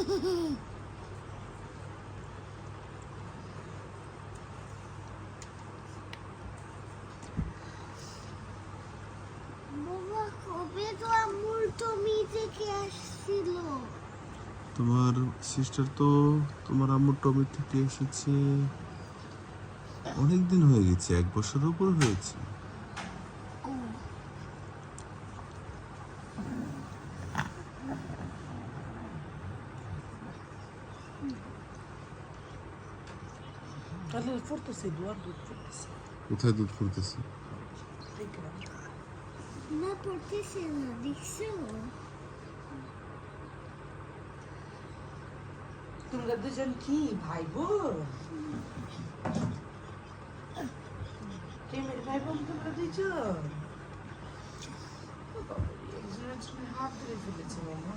বাবা কবে তো আম্মুর টমি থেকে আসছিল? তোমার সিস্টার তো তোমার আম্মুর টমি থেকে এসেছে অনেক দিন হয়ে গেছে, 1 বছরের উপর হয়েছে। ও Allora forse sei Eduardo forse. কোথায় দুধ ফুটতেছে? না পড়তেছে না, দেখছো? তোমরা দুজন কি ভাই বোন? প্রেমের ভাই বোন তোমরা দুজন? একজনের জন্য হাত ধরে ফেলেছে মামা।